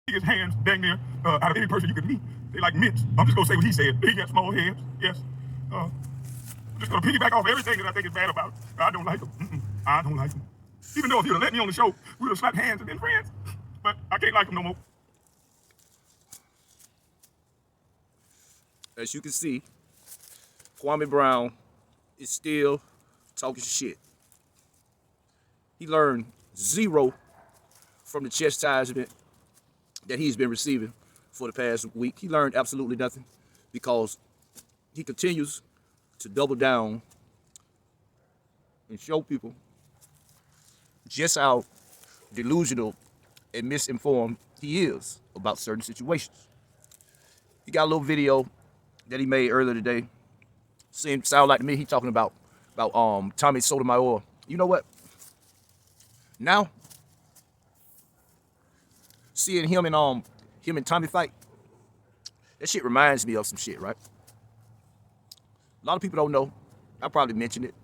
biggest hands dang near out of any person you could meet. They like mints. I'm just gonna say what he said. He got small hands. Yes. I'm just gonna piggyback off everything that I think is bad about him. I don't like him. I don't like him. Even though if you'd have let me on the show, we would have slapped hands and been friends. But I can't like him no more. As you can see, Kwame Brown is still talking shit. He learned zero from the chastisement that he's been receiving for the past week. He learned absolutely nothing because he continues to double down and show people just how delusional and misinformed he is about certain situations. He got a little video that he made earlier today. Sound like to me he talking about Tommy Sotomayor. You know what? Now, seeing him and Tommy fight, that shit reminds me of some shit, right? A lot of people don't know. I probably mentioned it.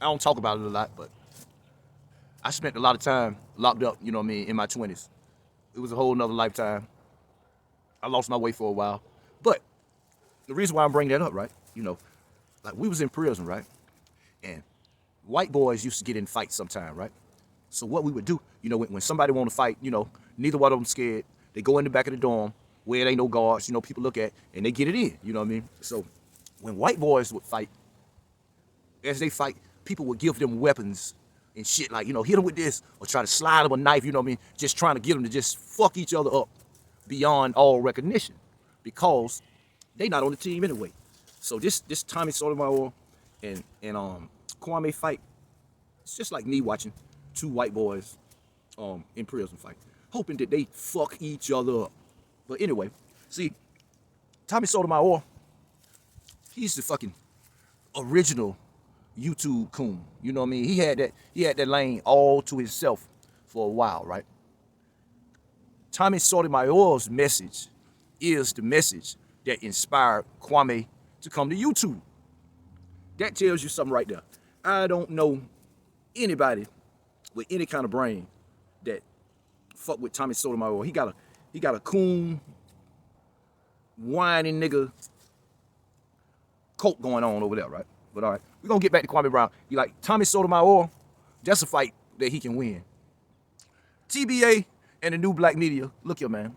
I don't talk about it a lot, but I spent a lot of time locked up, you know what I mean, in my 20s. It was a whole nother lifetime. I lost my way for a while. But the reason why I'm bringing that up, right? You know, like we was in prison, right? And white boys used to get in fights sometime, right? So what we would do, you know, when somebody want to fight, you know, neither one of them scared. They go in the back of the dorm where there ain't no guards, you know, people look at, and they get it in, you know what I mean? So when white boys would fight, as they fight, people would give them weapons and shit, like, you know, hit them with this or try to slide them a knife, you know what I mean? Just trying to get them to just fuck each other up beyond all recognition because they not on the team anyway. So this Tommy Sotomayor and Kwame fight, it's just like me watching two white boys in prison fight, hoping that they fuck each other up. But anyway, see, Tommy Sotomayor, he's the fucking original YouTube coon. You know what I mean? He had that lane all to himself for a while, right? Tommy Sotomayor's message is the message that inspired Kwame to come to YouTube. That tells you something right there. I don't know anybody with any kind of brain that fuck with Tommy Sotomayor. He got a coon, whining nigga cult going on over there, right? But all right, we're gonna get back to Kwame Brown. You like Tommy Sotomayor, that's a fight that he can win. TBA and the new black media, look here, man.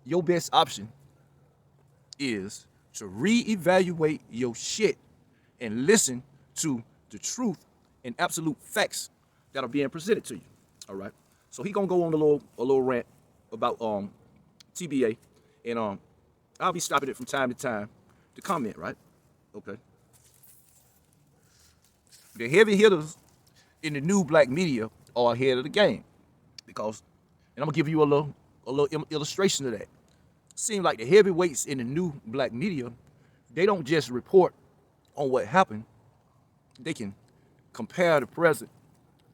Your best option is to reevaluate your shit and listen to the truth and absolute facts that are being presented to you. All right. So he gonna go on a little rant about TBA, and I'll be stopping it from time to time to comment, right? Okay. The heavy hitters in the new black media are ahead of the game because, and I'm gonna give you a little illustration of that. Seems like the heavyweights in the new black media, they don't just report on what happened. They can compare the present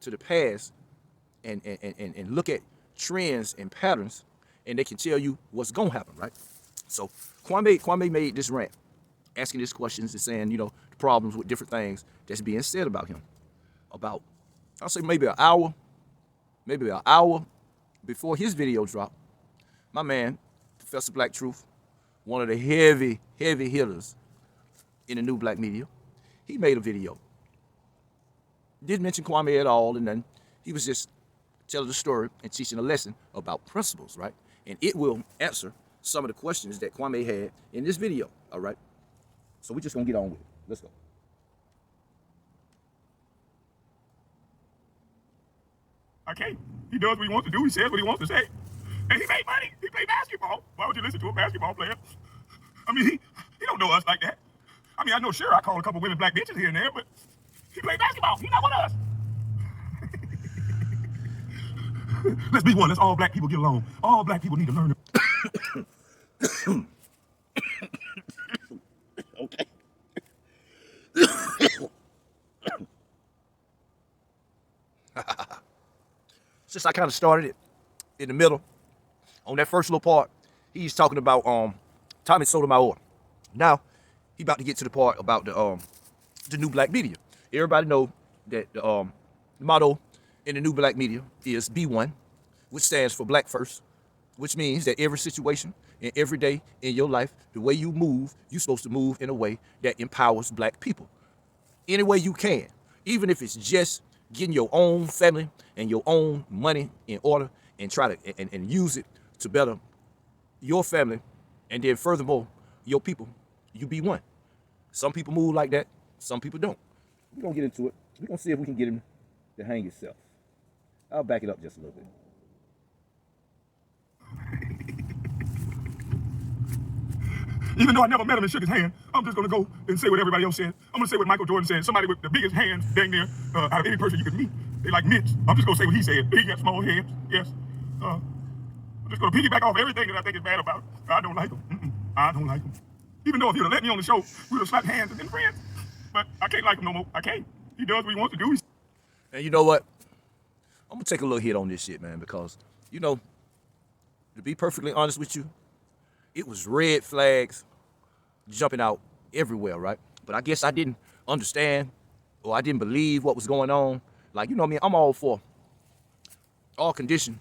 to the past and look at trends and patterns, and they can tell you what's gonna happen, right? So Kwame made this rant, asking these questions and saying, you know, the problems with different things that's being said about him. About, I'll say maybe an hour before his video dropped, my man, Professor Black Truth, one of the heavy hitters in the new black media, he made a video. Didn't mention Kwame at all, and then he was just telling the story and teaching a lesson about principles, right? And it will answer some of the questions that Kwame had in this video, all right? So we're just gonna get on with it. Let's go. I can't. He does what he wants to do. He says what he wants to say. And he made money. He played basketball. Why would you listen to a basketball player? I mean, he don't know us like that. I mean, I know, sure, I call a couple women black bitches here and there, but he played basketball. He's not one of us. Let's be one. Let's all black people get along. All black people need to learn to... Okay. Since I kind of started it in the middle, on that first little part, he's talking about Tommy Sotomayor. Now, he about to get to the part about the new black media. Everybody know that the motto in the new black media is be one. which stands for Black First, which means that every situation and every day in your life, the way you move, you're supposed to move in a way that empowers Black people. Any way you can, even if it's just getting your own family and your own money in order and try to and use it to better your family, and then furthermore, your people, you be one. Some people move like that, some people don't. We're gonna get into it. We're gonna see if we can get him to hang himself. I'll back it up just a little bit. Even though I never met him and shook his hand, I'm just gonna go and say what everybody else said. I'm gonna say what Michael Jordan said. Somebody with the biggest hands dang near out of any person you could meet. They like mitts. I'm just gonna say what he said. He got small hands. Yes. I'm just gonna piggyback off everything that I think is bad about him. I don't like him. I don't like him. Even though if he'd have let me on the show, we'd have slapped hands and been friends. But I can't like him no more. I can't. He does what he wants to do. And you know what? I'm gonna take a little hit on this shit, man, because, you know, to be perfectly honest with you, it was red flags jumping out everywhere, right? But I guess I didn't understand or I didn't believe what was going on. Like, you know what I mean? I'm all for our condition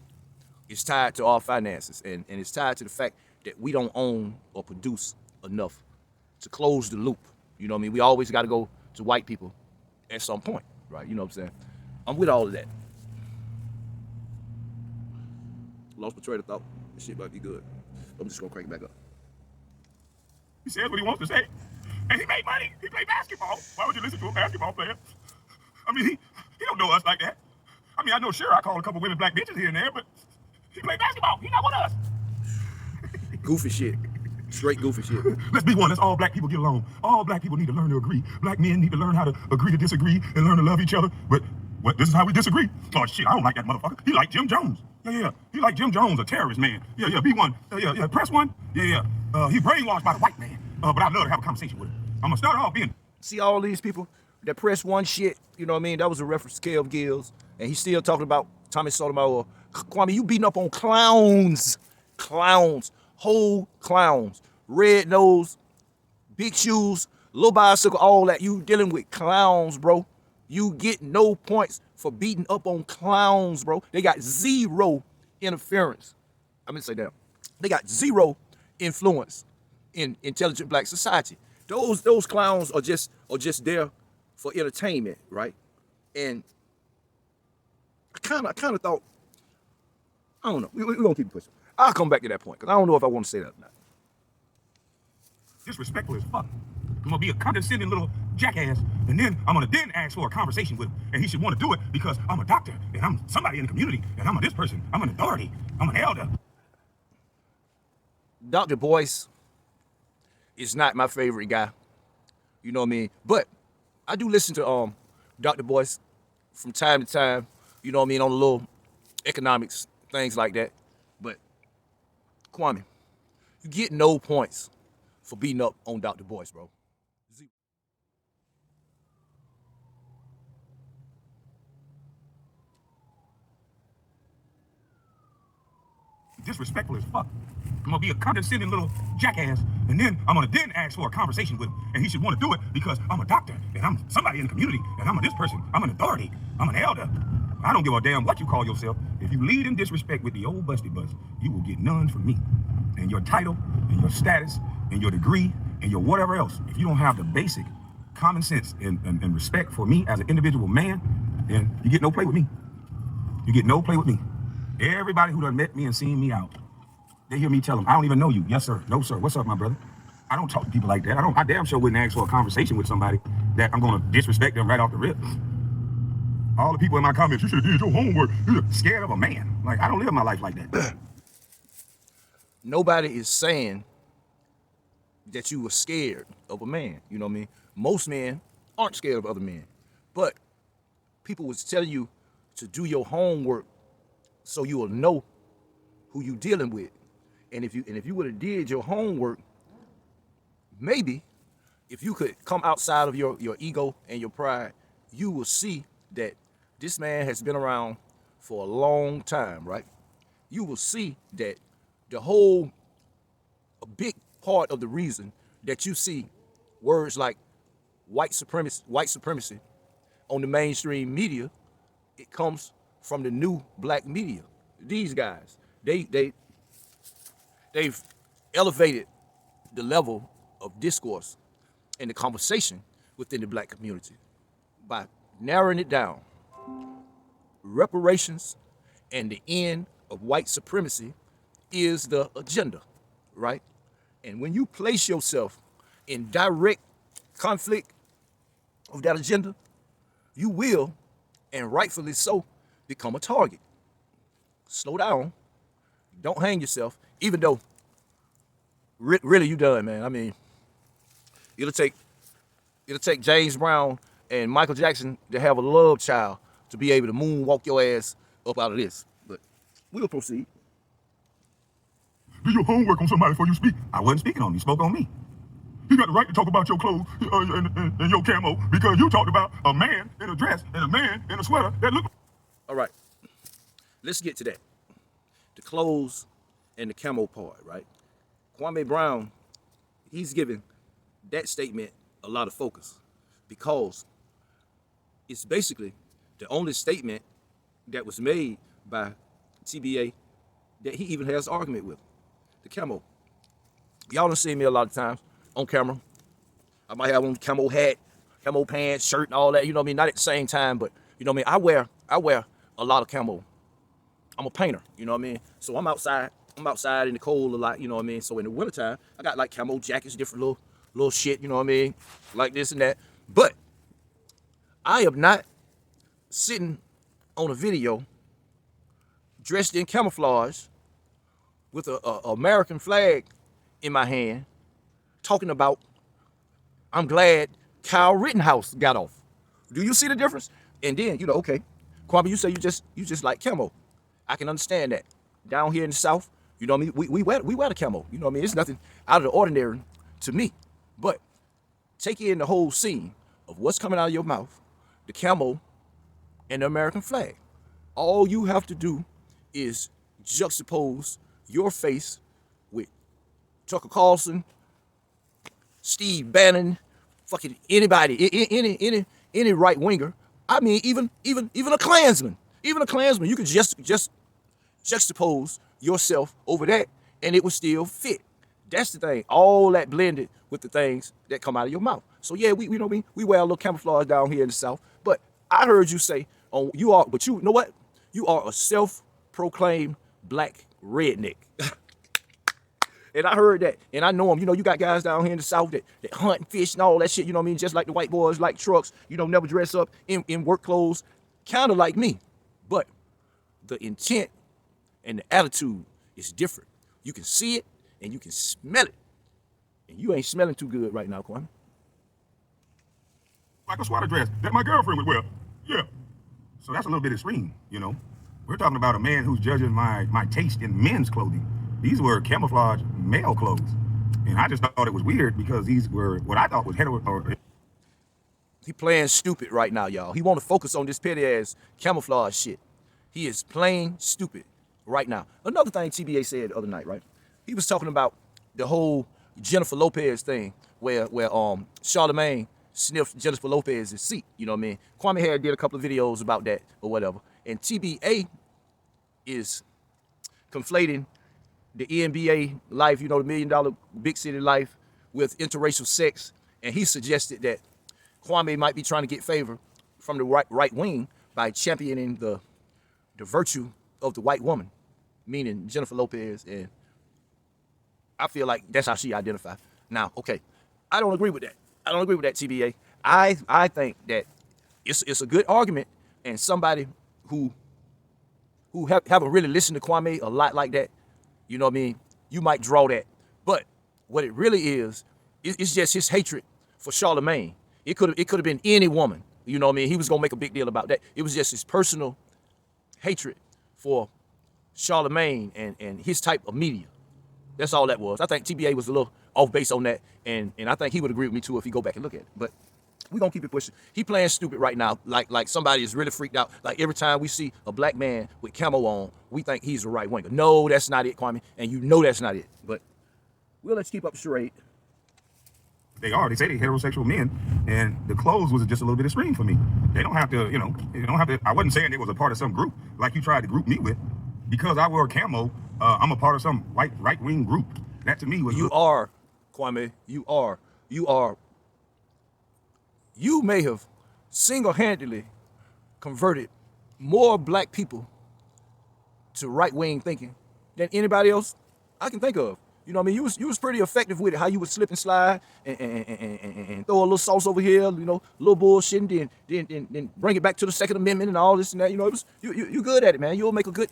is tied to our finances, and it's tied to the fact that we don't own or produce enough to close the loop. You know what I mean? We always got to go to white people at some point, right? You know what I'm saying? I'm with all of that. Lost my train of thought. This shit might be good. I'm just gonna crank it back up. He says what he wants to say. And he made money. He played basketball. Why would you listen to a basketball player? I mean, he don't know us like that. I mean, I know sure I call a couple women black bitches here and there, but he played basketball. He not with us. Goofy shit. Straight goofy shit. Let's be one. Let's all black people get along. All black people need to learn to agree. Black men need to learn how to agree to disagree and learn to love each other. But what? This is how we disagree. Oh shit, I don't like that motherfucker. He like Jim Jones. Yeah. He like Jim Jones, a terrorist man. Yeah. Be one. Yeah. Press one. Yeah. He brainwashed by the white man. But I'd love to have a conversation with him. I'm gonna start off being. See all these people that press one shit. You know what I mean? That was a reference to Kev Gills, and he's still talking about Tommy Sotomayor. Kwame, you beating up on clowns, whole clowns, red nose, big shoes, little bicycle, all that. You dealing with clowns, bro. You get no points for beating up on clowns, bro. They got zero interference. I'm gonna say that. They got zero influence in intelligent black society. Those clowns are just there for entertainment, right? And I kind of thought, I don't know. We're gonna keep pushing. I'll come back to that point because I don't know if I want to say that or not. Disrespectful as fuck. I'm gonna be a condescending little jackass, and then I'm gonna ask for a conversation with him, and he should want to do it because I'm a doctor and I'm somebody in the community, and I'm this person. I'm an authority. I'm an elder. Dr. Boyce is not my favorite guy. You know what I mean? But I do listen to Dr. Boyce from time to time. You know what I mean, on the little economics things like that. But Kwame, you get no points for beating up on Dr. Boyce, bro. Disrespectful as fuck. I'm gonna be a condescending little jackass, and then I'm gonna ask for a conversation with him, and he should want to do it because I'm a doctor and I'm somebody in the community, and I'm this person. I'm an authority. I'm an elder. I don't give a damn what you call yourself. If you lead in disrespect with the old busty bus, you will get none from me. And your title, and your status, and your degree, and your whatever else, if you don't have the basic common sense and respect for me as an individual man, then you get no play with me. You get no play with me. Everybody who done met me and seen me out, they hear me tell them, I don't even know you. Yes, sir. No, sir. What's up, my brother? I don't talk to people like that. I damn sure wouldn't ask for a conversation with somebody that I'm going to disrespect them right off the rip. All the people in my comments, you should have did your homework. You're scared of a man. Like, I don't live my life like that. Nobody is saying that you were scared of a man. You know what I mean? Most men aren't scared of other men. But people was telling you to do your homework so you will know who you dealing with. And if you would have did your homework, maybe if you could come outside of your ego and your pride, you will see that this man has been around for a long time, right? You will see that a big part of the reason that you see words like white supremacy on the mainstream media, it comes from the new black media. these guys, they've elevated the level of discourse and the conversation within the black community by narrowing it down. Reparations and the end of white supremacy is the agenda, right? And when you place yourself in direct conflict of that agenda, you will, and rightfully so, become a target. Slow down. Don't hang yourself, even though really you done, man. I mean, it'll take James Brown and Michael Jackson to have a love child to be able to moonwalk your ass up out of this. But we'll proceed. Do your homework on somebody before you speak. I wasn't speaking on you. Spoke on me. You got the right to talk about your clothes and your camo because you talked about a man in a dress and a man in a sweater that looked. All right. Let's get to that. The clothes and the camo part, right? Kwame Brown, he's given that statement a lot of focus because it's basically the only statement that was made by TBA that he even has argument with. The camo. Y'all done seen me a lot of times on camera. I might have on camo hat, camo pants, shirt, and all that. You know what I mean? Not at the same time, but you know what I mean? I wear a lot of camo. I'm a painter, you know what I mean? So I'm outside in the cold a lot, you know what I mean? So in the wintertime, I got like camo jackets, different little shit, you know what I mean? Like this and that. But I am not sitting on a video dressed in camouflage with a American flag in my hand, talking about, I'm glad Kyle Rittenhouse got off. Do you see the difference? And then, you know, okay, Kwame, you say you just like camo. I can understand that. Down here in the South, you know what I mean? We wear the camo. You know what I mean? It's nothing out of the ordinary to me. But take in the whole scene of what's coming out of your mouth, the camo and the American flag. All you have to do is juxtapose your face with Tucker Carlson, Steve Bannon, fucking anybody, any right winger. I mean, even a Klansman. Even a Klansman, you could just juxtapose yourself over that and it would still fit. That's the thing. All that blended with the things that come out of your mouth. So yeah, we you know what I mean? We wear a little camouflage down here in the South. But I heard you say, you know what? You are a self-proclaimed black redneck. And I heard that, and I know them. You know, you got guys down here in the South that hunt and fish and all that shit, you know what I mean? Just like the white boys, like trucks, you know, never dress up in work clothes, kind of like me. But the intent and the attitude is different. You can see it, and you can smell it. And you ain't smelling too good right now, Kwame. Like a sweater dress that my girlfriend would wear. Yeah. So that's a little bit extreme, you know. We're talking about a man who's judging my taste in men's clothing. These were camouflage male clothes. And I just thought it was weird because these were what I thought was He playing stupid right now, y'all. He want to focus on this petty ass camouflage shit. He is playing stupid right now. Another thing TBA said the other night, right? He was talking about the whole Jennifer Lopez thing where Charlamagne sniffed Jennifer Lopez's seat. You know what I mean? Kwame had did a couple of videos about that or whatever. And TBA is conflating the NBA life, you know, the $1 million big city life with interracial sex. And he suggested that Kwame might be trying to get favor from the right wing by championing the virtue of the white woman, meaning Jennifer Lopez. And I feel like that's how she identifies. Now, okay, I don't agree with that. I don't agree with that, TBA. I think that it's a good argument, and somebody who haven't really listened to Kwame a lot like that, you know what I mean, you might draw that. But what it really is, it's just his hatred for Charlamagne. It could have been any woman, you know what I mean? He was gonna make a big deal about that. It was just his personal hatred for Charlamagne and his type of media. That's all that was. I think TBA was a little off base on that, and I think he would agree with me too if he go back and look at it. But we're gonna keep it pushing. He playing stupid right now, like somebody is really freaked out. Like every time we see a black man with camo on, we think he's a right winger. No, that's not it, Kwame, and you know that's not it. But we'll let's keep up the charade. They say they're heterosexual men, and the clothes was just a little bit extreme for me. They don't have to, you know, I wasn't saying they was a part of some group like you tried to group me with. because I wear camo, I'm a part of some right-wing group. That to me was You are, Kwame. You are. You are. You may have single-handedly converted more black people to right-wing thinking than anybody else I can think of. You know what I mean? You was pretty effective with it, how you would slip and slide and throw a little sauce over here, you know, a little bullshit, and then bring it back to the Second Amendment and all this and that. You know, it was you good at it, man. You'll make a good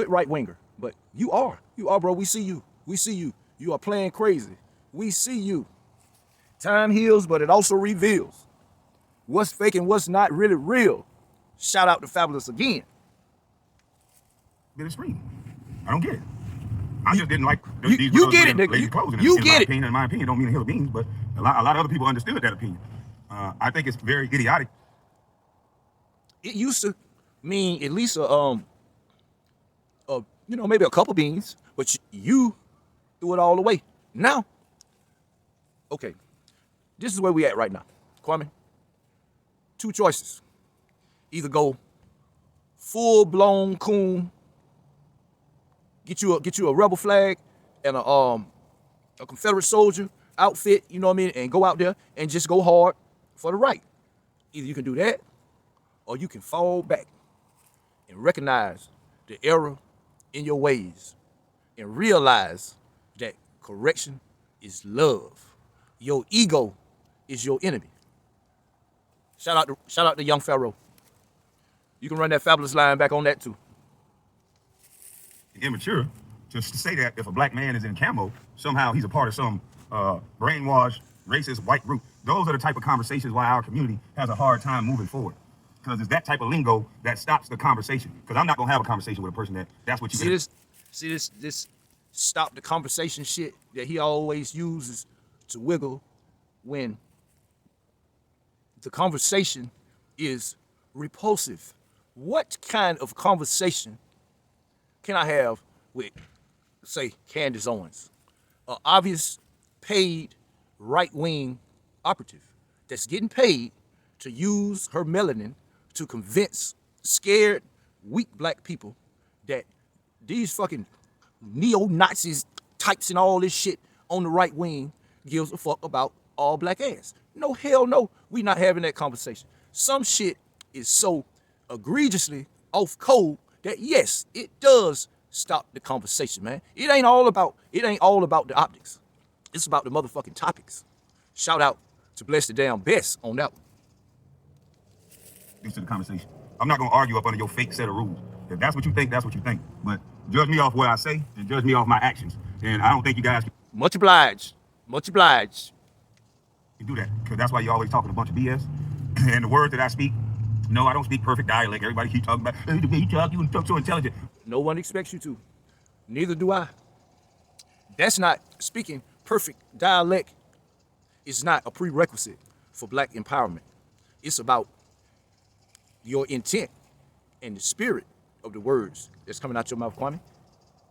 right winger. But you are, bro. We see you. We see you. You are playing crazy. We see you. Time heals, but it also reveals what's fake and what's not really real. Shout out to Fabulous again. been extreme. I don't get it. I just didn't like you get it, nigga. You get it. In my opinion, don't mean a hill of beans, but a lot of other people understood that opinion. I think it's very idiotic. It used to mean at least maybe a couple beans, but you threw it all away. Now, okay, this is where we at right now, Kwame. Two choices: either go full blown coon, get you a rebel flag and a Confederate soldier outfit, you know what I mean, and go out there and just go hard for the right. Either you can do that, or you can fall back and recognize the error in your ways and realize that correction is love. Your ego is your enemy. Shout out to Young Pharaoh. You can run that Fabulous line back on that too. Immature to say that if a black man is in camo, somehow he's a part of some brainwashed, racist white group. Those are the type of conversations why our community has a hard time moving forward. Because it's that type of lingo that stops the conversation. Because I'm not gonna have a conversation with a person that's what you see this stop the conversation shit that he always uses to wiggle when the conversation is repulsive. What kind of conversation can I have with, say, Candace Owens, an obvious paid right-wing operative that's getting paid to use her melanin to convince scared, weak black people that these fucking neo-Nazis types and all this shit on the right wing gives a fuck about all black ass? No, hell no, we not having that conversation. Some shit is so egregiously off code that yes, it does stop the conversation, man. It ain't all about the optics. It's about the motherfucking topics. Shout out to Bless the Damn Best on that one. To the conversation. I'm not gonna argue up under your fake set of rules. If that's what you think, that's what you think. But judge me off what I say and judge me off my actions. And I don't think you guys can Much obliged. Much obliged. do that. Because that's why you always talking a bunch of BS. And the words that I speak, no, I don't speak perfect dialect. Everybody keep talking about, hey, the way you talk so intelligent. No one expects you to. Neither do I. That's not speaking perfect dialect is not a prerequisite for black empowerment. It's about your intent and the spirit of the words that's coming out your mouth, Kwame.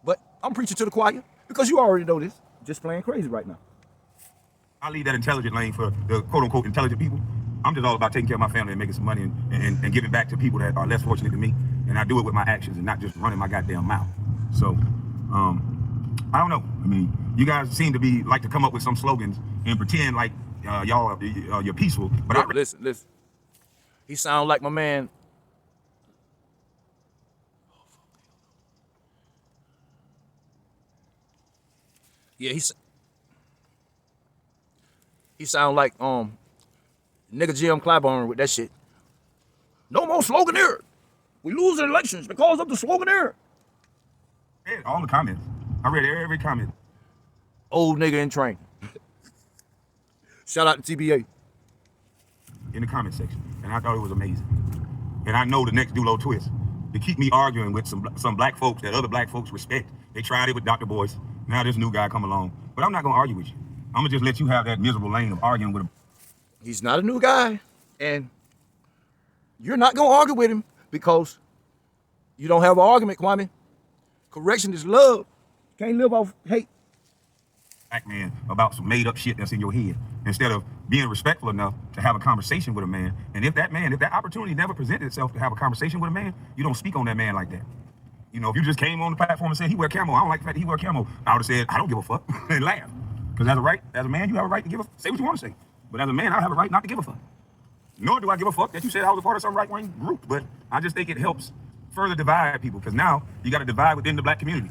But I'm preaching to the choir because you already know this. Just playing crazy right now. I leave that intelligent lane for the quote-unquote intelligent people. I'm just all about taking care of my family and making some money and giving back to people that are less fortunate than me. And I do it with my actions and not just running my goddamn mouth. So, I don't know. I mean, you guys seem to like to come up with some slogans and pretend like you're peaceful. But listen. He sound like my man. Yeah, he sound like nigga Jim Clyburn with that shit. No more slogan here. We losing elections because of the slogan here. I read all the comments. I read every comment. Old nigga in train. Shout out to TBA. In the comment section, and I thought it was amazing. And I know the next Dulo twist to keep me arguing with some black folks that other black folks respect. They tried it with Dr. Boyce. Now this new guy come along, but I'm not gonna argue with you. I'm gonna just let you have that miserable lane of arguing with him. He's not a new guy, and you're not gonna argue with him because you don't have an argument, Kwame. Correction is love. You can't live off hate. Black man about some made up shit that's in your head instead of being respectful enough to have a conversation with a man. And if that opportunity never presented itself to have a conversation with a man, you don't speak on that man like that. You know, if you just came on the platform and said he wear camo, I don't like the fact that he wear camo, I would have said, I don't give a fuck, and laugh. Because as a man, you have a right to say what you want to say. But as a man, I have a right not to give a fuck. Nor do I give a fuck that you said I was a part of some right-wing group, but I just think it helps further divide people, because now you got to divide within the black community.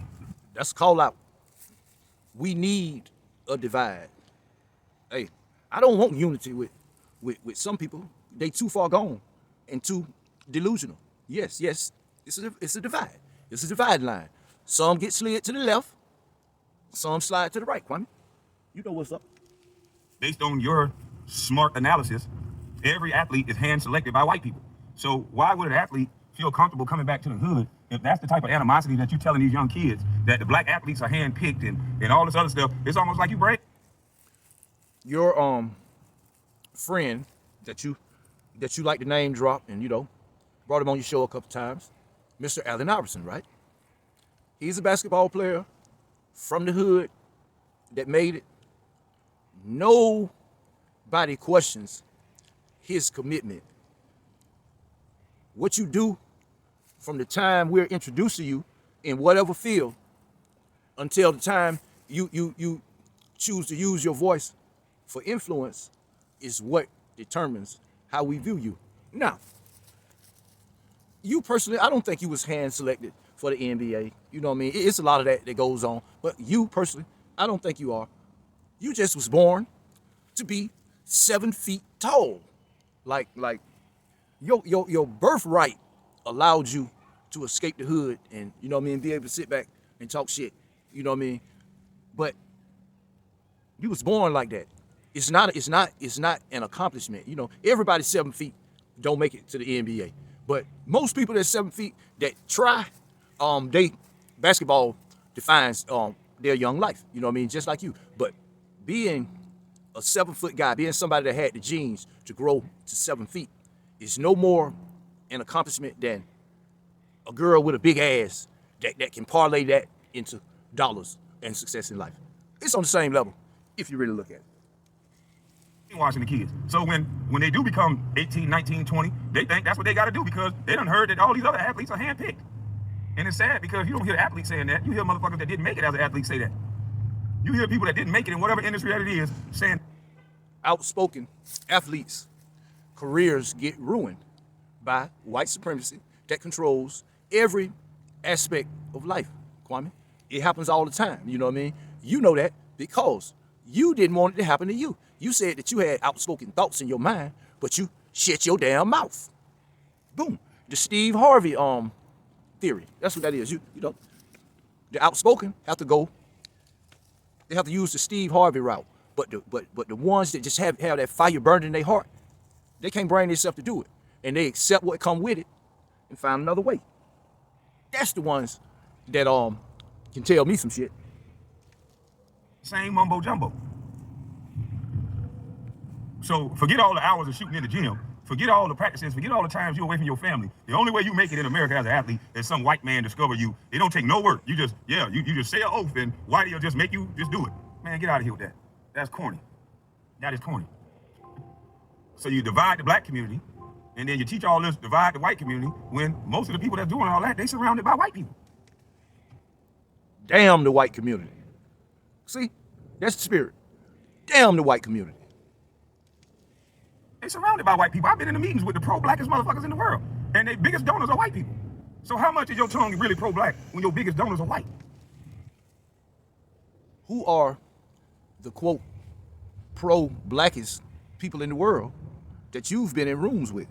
That's a call out. We need a divide. Hey, I don't want unity with some people. They too far gone and too delusional. Yes, it's a divide. It's a divide line. Some get slid to the left, some slide to the right, Kwame. You know what's up. Based on your smart analysis, every athlete is hand-selected by white people. So why would an athlete feel comfortable coming back to the hood if that's the type of animosity that you're telling these young kids, that the black athletes are hand-picked and all this other stuff? It's almost like you break. Your friend that you like to name drop and, you know, brought him on your show a couple times, Mr. Allen Iverson, right? He's a basketball player from the hood that made it. Nobody questions his commitment. What you do from the time we're introduced to you in whatever field until the time you choose to use your voice for influence is what determines how we view you. Now, you personally, I don't think you was hand selected for the NBA. You know what I mean? It's a lot of that goes on. But you personally, I don't think you are. You just was born to be 7 feet tall. Like your birthright allowed you to escape the hood and, you know what I mean, be able to sit back and talk shit. You know what I mean? But you was born like that. It's not an accomplishment. You know, everybody 7 feet don't make it to the NBA. But most people that's 7 feet that try, basketball defines their young life. You know what I mean? Just like you. But being a 7 foot guy, being somebody that had the genes to grow to 7 feet is no more an accomplishment than a girl with a big ass that can parlay that into dollars and success in life. It's on the same level if you really look at it. Watching the kids. So when they do become 18, 19, 20, they think that's what they got to do because they done heard that all these other athletes are handpicked. And it's sad because you don't hear athletes saying that. You hear motherfuckers that didn't make it as an athlete say that. You hear people that didn't make it in whatever industry that it is saying. Outspoken athletes' careers get ruined by white supremacy that controls every aspect of life, Kwame. It happens all the time, you know what I mean? You know that because you didn't want it to happen to you. You said that you had outspoken thoughts in your mind, but you shut your damn mouth. Boom. The Steve Harvey theory. That's what that is. You know, the outspoken have to go. They have to use the Steve Harvey route. But the ones that just have that fire burning in their heart, they can't bring themselves to do it, and they accept what come with it and find another way. That's the ones that can tell me some shit. Same mumbo jumbo. So forget all the hours of shooting in the gym. Forget all the practices. Forget all the times you're away from your family. The only way you make it in America as an athlete is some white man discover you. It don't take no work. You just say an oath and whitey will just make you just do it. Man, get out of here with that. That's corny. That is corny. So you divide the black community and then you teach all this divide the white community when most of the people that's doing all that, they surrounded by white people. Damn the white community. See, that's the spirit. Damn the white community. They surrounded by white people. I've been in the meetings with the pro-blackest motherfuckers in the world, and their biggest donors are white people. So how much is your tongue really pro-black when your biggest donors are white? Who are the, quote, pro-blackest people in the world that you've been in rooms with?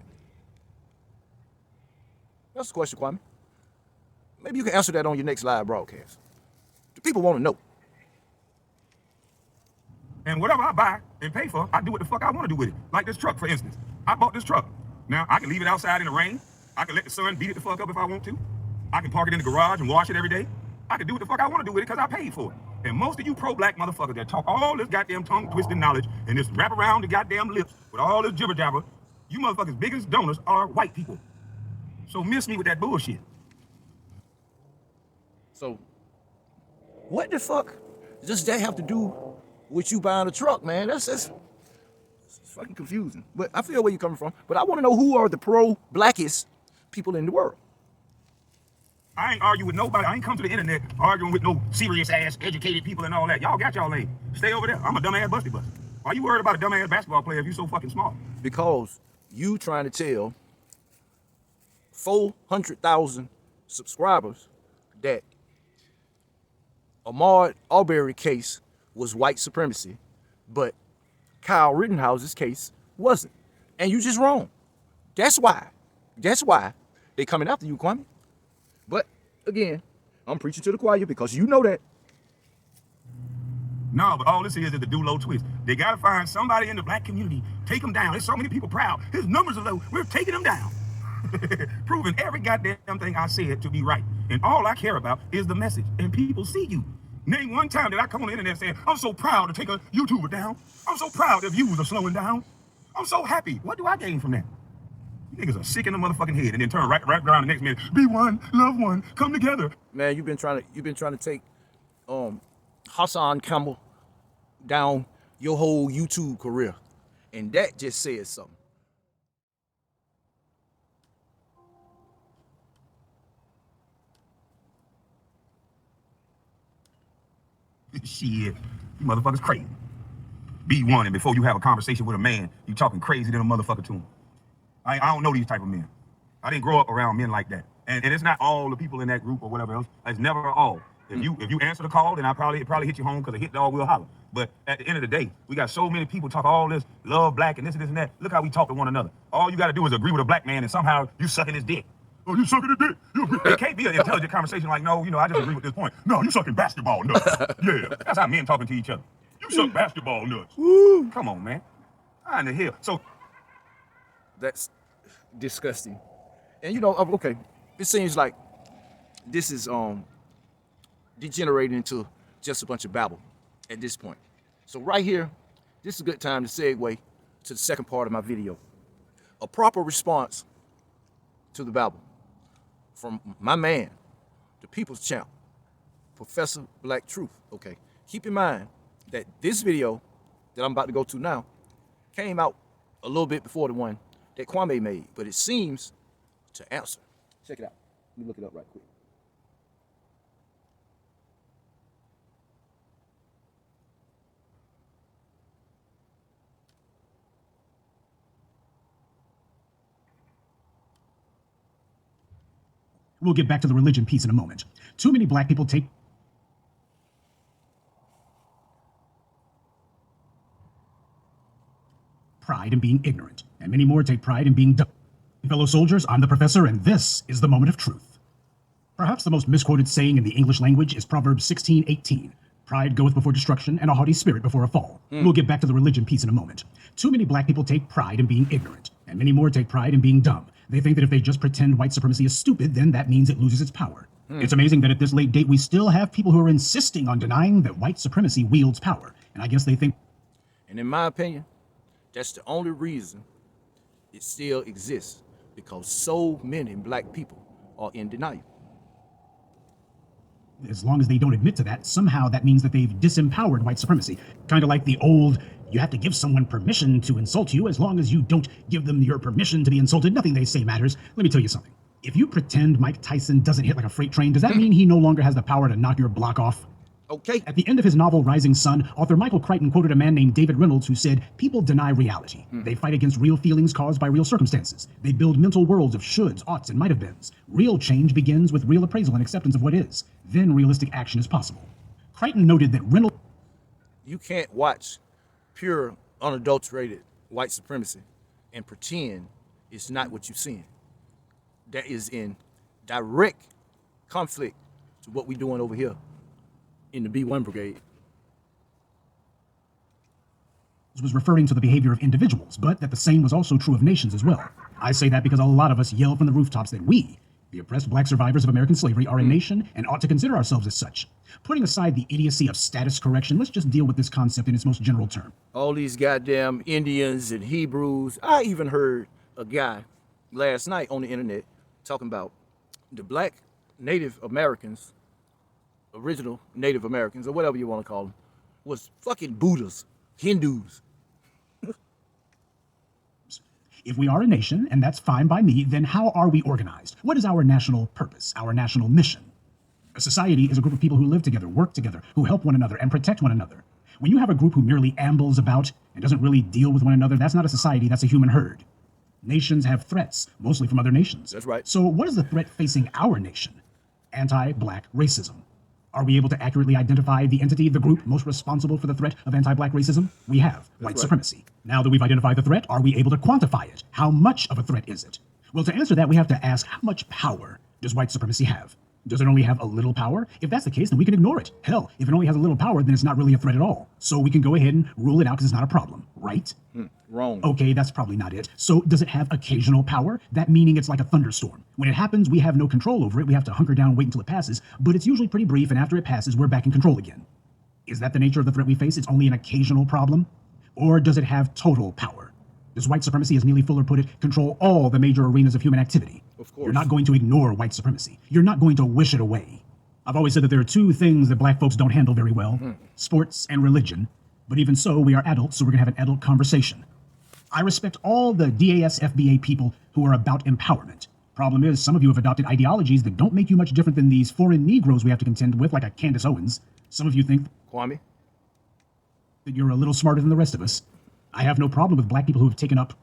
That's the question, Kwame. Maybe you can answer that on your next live broadcast. The people want to know. And whatever I buy and pay for, I do what the fuck I want to do with it. Like this truck, for instance. I bought this truck. Now, I can leave it outside in the rain. I can let the sun beat it the fuck up if I want to. I can park it in the garage and wash it every day. I can do what the fuck I want to do with it because I paid for it. And most of you pro-black motherfuckers that talk all this goddamn tongue-twisting knowledge and just wrap around the goddamn lips with all this jibber-jabber, you motherfuckers' biggest donors are white people. So miss me with that bullshit. So, what the fuck does that have to do with you buying a truck, man? That's fucking confusing. But I feel where you're coming from. But I want to know who are the pro-blackest people in the world. I ain't arguing with nobody. I ain't come to the internet arguing with no serious ass educated people and all that. Y'all got y'all lane. Stay over there. I'm a dumbass busty bust. Why you worried about a dumbass basketball player if you so fucking smart? Because you trying to tell 400,000 subscribers that Ahmaud Arbery case was white supremacy, but Kyle Rittenhouse's case wasn't. And you just wrong. That's why they coming after you, Kwame. But again, I'm preaching to the choir because you know that. No, but all this is the do low twist. They gotta find somebody in the black community, take them down. There's so many people proud. His numbers are low. We're taking them down. Proving every goddamn thing I said to be right. And all I care about is the message. And people see you. Name one time that I come on the internet saying, I'm so proud to take a YouTuber down. I'm so proud the views are slowing down. I'm so happy. What do I gain from that? You niggas are sick in the motherfucking head and then turn right around the next minute. Be one, love one, come together. Man, you've been trying to take Hassan Campbell down your whole YouTube career. And that just says something. Shit, you motherfuckers crazy. Be one, and before you have a conversation with a man, you talking crazy than a motherfucker to him. I don't know these type of men. I didn't grow up around men like that. And it's not all the people in that group or whatever else. It's never all. If you answer the call, then it probably hit you home because a hit dog will holler. But at the end of the day, we got so many people talk all this love black and this and that. Look how we talk to one another. All you got to do is agree with a black man and somehow you sucking his dick. Oh, you sucking his dick? It can't be an intelligent conversation like, no, I just agree with this point. No, you sucking basketball nuts. Yeah, that's how men talking to each other. You suck basketball nuts. Woo. Come on, man. How in the hell? So that's disgusting. And okay, it seems like this is degenerating into just a bunch of babble at this point. So right here, this is a good time to segue to the second part of my video. A proper response to the babble from my man, the people's champ, Professor Black Truth. Okay, keep in mind that this video that I'm about to go to now came out a little bit before the one that Kwame made, but it seems to answer. Check it out. Let me look it up right quick. We'll get back to the religion piece in a moment. Too many black people take pride in being ignorant, and many more take pride in being dumb. Fellow soldiers, I'm the professor, and this is the moment of truth. Perhaps the most misquoted saying in the English language is Proverbs 16:18. Pride goeth before destruction, and a haughty spirit before a fall. We'll get back to the religion piece in a moment. Too many black people take pride in being ignorant, and many more take pride in being dumb. They think that if they just pretend white supremacy is stupid, then that means it loses its power. It's amazing that at this late date, we still have people who are insisting on denying that white supremacy wields power. And I guess they think... And in my opinion, that's the only reason it still exists, because so many black people are in denial. As long as they don't admit to that, somehow that means that they've disempowered white supremacy. Kind of like the old, you have to give someone permission to insult you. As long as you don't give them your permission to be insulted, nothing they say matters. Let me tell you something. If you pretend Mike Tyson doesn't hit like a freight train, does that mean he no longer has the power to knock your block off? Okay. At the end of his novel Rising Sun, author Michael Crichton quoted a man named David Reynolds who said, people deny reality. They fight against real feelings caused by real circumstances. They build mental worlds of shoulds, oughts, and might-have-beens. Real change begins with real appraisal and acceptance of what is. Then realistic action is possible. Crichton noted that Reynolds... You can't watch pure, unadulterated white supremacy and pretend it's not what you're seeing. That is in direct conflict to what we're doing over here in the B1 Brigade. was referring to the behavior of individuals, but that the same was also true of nations as well. I say that because a lot of us yell from the rooftops that we, the oppressed black survivors of American slavery, are a nation and ought to consider ourselves as such. Putting aside the idiocy of status correction, let's just deal with this concept in its most general term. All these goddamn Indians and Hebrews. I even heard a guy last night on the internet talking about the black Native Americans, original Native Americans, or whatever you want to call them, was fucking Buddhas, Hindus. If we are a nation, and that's fine by me, then how are we organized? What is our national purpose, our national mission? A society is a group of people who live together, work together, who help one another and protect one another. When you have a group who merely ambles about and doesn't really deal with one another, that's not a society, that's a human herd. Nations have threats, mostly from other nations. That's right. So what is the threat facing our nation? Anti-black racism. Are we able to accurately identify the entity, the group most responsible for the threat of anti-black racism? We have white supremacy. Now that we've identified the threat, are we able to quantify it? How much of a threat is it? Well, to answer that, we have to ask, how much power does white supremacy have? Does it only have a little power? If that's the case, then we can ignore it. Hell, if it only has a little power, then it's not really a threat at all. So we can go ahead and rule it out because it's not a problem, right? Wrong. Okay, that's probably not it. So does it have occasional power? That meaning it's like a thunderstorm. When it happens, we have no control over it. We have to hunker down and wait until it passes, but it's usually pretty brief, and after it passes, we're back in control again. Is that the nature of the threat we face? It's only an occasional problem? Or does it have total power? Does white supremacy, as Neely Fuller put it, control all the major arenas of human activity? Of course. You're not going to ignore white supremacy. You're not going to wish it away. I've always said that there are two things that black folks don't handle very well, sports and religion. But even so, we are adults, so we're going to have an adult conversation. I respect all the DAS FBA people who are about empowerment. Problem is, some of you have adopted ideologies that don't make you much different than these foreign Negroes we have to contend with, like a Candace Owens. Some of you think Kwame? that you're a little smarter than the rest of us. I have no problem with black people who have taken up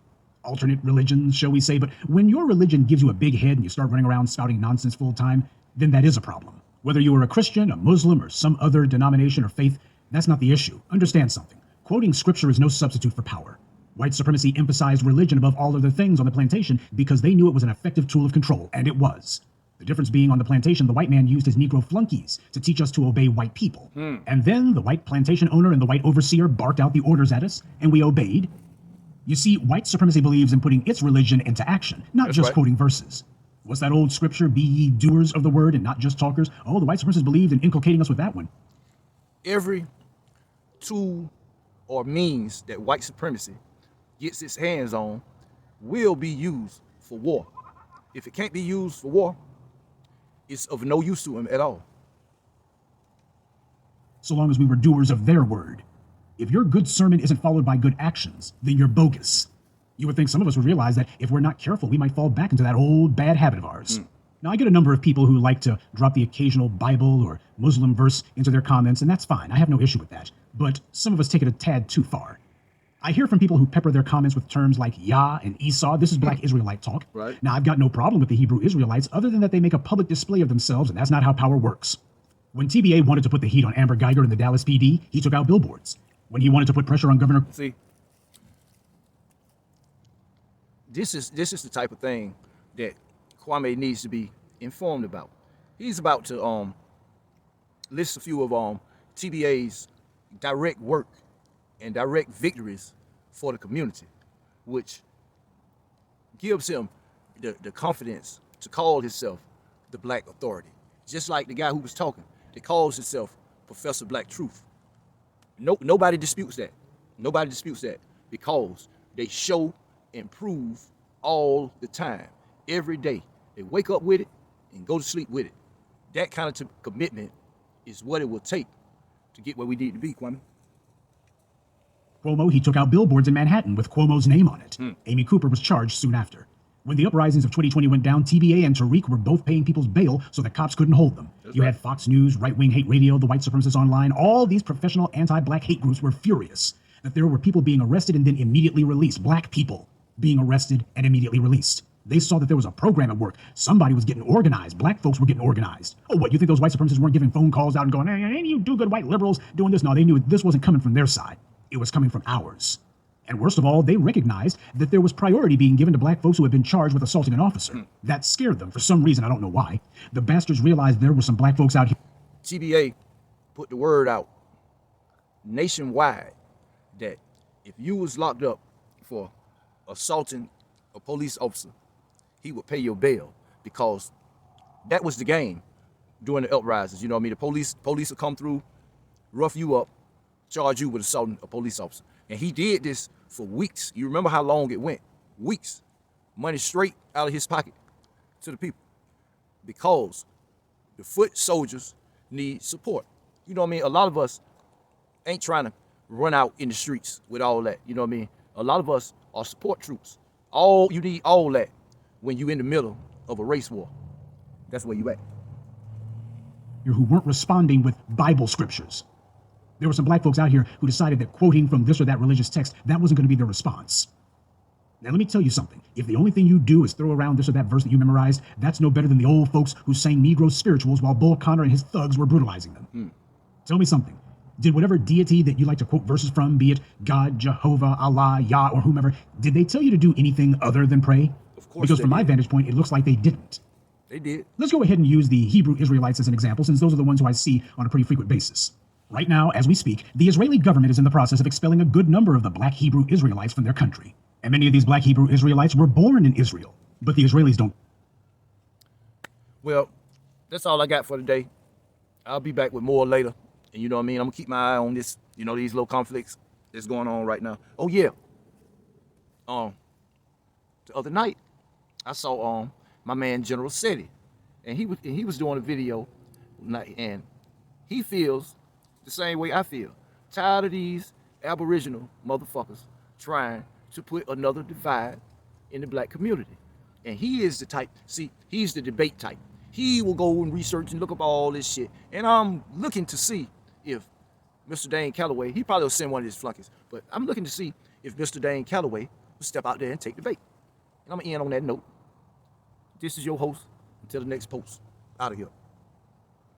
alternate religions, shall we say, but when your religion gives you a big head and you start running around spouting nonsense full time, then that is a problem. Whether you are a Christian, a Muslim, or some other denomination or faith, that's not the issue. Understand something. Quoting scripture is no substitute for power. White supremacy emphasized religion above all other things on the plantation because they knew it was an effective tool of control, and it was. The difference being on the plantation, the white man used his Negro flunkies to teach us to obey white people. And then the white plantation owner and the white overseer barked out the orders at us, and we obeyed. You see, white supremacy believes in putting its religion into action, not just quoting verses. What's that old scripture? Be ye doers of the word and not just talkers. Oh, the white supremacists believed in inculcating us with that one. Every tool or means that white supremacy gets its hands on will be used for war. If it can't be used for war, it's of no use to them at all. So long as we were doers of their word. If your good sermon isn't followed by good actions, then you're bogus. You would think some of us would realize that if we're not careful, we might fall back into that old bad habit of ours. Now, I get a number of people who like to drop the occasional Bible or Muslim verse into their comments, and that's fine. I have no issue with that. But some of us take it a tad too far. I hear from people who pepper their comments with terms like Yah and Esau. This is black Israelite talk. Right. Now, I've got no problem with the Hebrew Israelites other than that they make a public display of themselves, and that's not how power works. When TBA wanted to put the heat on Amber Geiger and the Dallas PD, he took out billboards. When he wanted to put pressure on Governor... See, this is the type of thing that Kwame needs to be informed about. He's about to list a few of TBA's direct work and direct victories for the community, which gives him the confidence to call himself the Black Authority. Just like the guy who was talking, that calls himself Professor Black Truth. Nobody disputes that. Nobody disputes that because they show and prove all the time, every day. They wake up with it and go to sleep with it. That kind of commitment is what it will take to get where we need to be, Kwame. Cuomo, he took out billboards in Manhattan with Cuomo's name on it. Amy Cooper was charged soon after. When the uprisings of 2020 went down, TBA and Tariq were both paying people's bail so the cops couldn't hold them. You had Fox News, Right-Wing Hate Radio, the White Supremacists Online. All these professional anti-black hate groups were furious that there were people being arrested and then immediately released. Black people being arrested and immediately released. They saw that there was a program at work. Somebody was getting organized. Black folks were getting organized. Oh, what, you think those white supremacists weren't giving phone calls out and going, hey, you do-good white liberals doing this? No, they knew this wasn't coming from their side. It was coming from ours. And worst of all, they recognized that there was priority being given to black folks who had been charged with assaulting an officer. That scared them for some reason. I don't know why. The bastards realized there were some black folks out here. TBA put the word out nationwide that if you was locked up for assaulting a police officer, he would pay your bail, because that was the game during the uprisings. You know what I mean? The police will come through, rough you up, charge you with assaulting a police officer. And he did this for weeks. You remember how long it went? Weeks. Money straight out of his pocket to the people, because the foot soldiers need support. You know what I mean? A lot of us ain't trying to run out in the streets with all that. You know what I mean? A lot of us are support troops. You need all that when you in the middle of a race war. That's where you at. Who weren't responding with Bible scriptures. There were some black folks out here who decided that quoting from this or that religious text, that wasn't going to be their response. Now, let me tell you something. If the only thing you do is throw around this or that verse that you memorized, that's no better than the old folks who sang Negro spirituals while Bull Connor and his thugs were brutalizing them. Tell me something. Did whatever deity that you like to quote verses from, be it God, Jehovah, Allah, Yah, or whomever, did they tell you to do anything other than pray? Of course. Because from my vantage point, it looks like they didn't. They did. Let's go ahead and use the Hebrew Israelites as an example, since those are the ones who I see on a pretty frequent basis. Right now, as we speak, the Israeli government is in the process of expelling a good number of the black Hebrew Israelites from their country. And many of these black Hebrew Israelites were born in Israel, but the Israelis don't. Well, that's all I got for today. I'll be back with more later. And you know what I mean? I'm gonna keep my eye on this, these little conflicts that's going on right now. Oh yeah. The other night, I saw my man General Seti, and he was doing a video, and he feels the same way I feel. Tired of these Aboriginal motherfuckers trying to put another divide in the black community. And he is the type, he's the debate type. He will go and research and look up all this shit. And I'm looking to see if Mr. Dane Calloway, he probably will send one of his flunkies, but I'm looking to see if Mr. Dane Calloway will step out there and take the bait. And I'm gonna end on that note. This is your host. Until the next post. Out of here.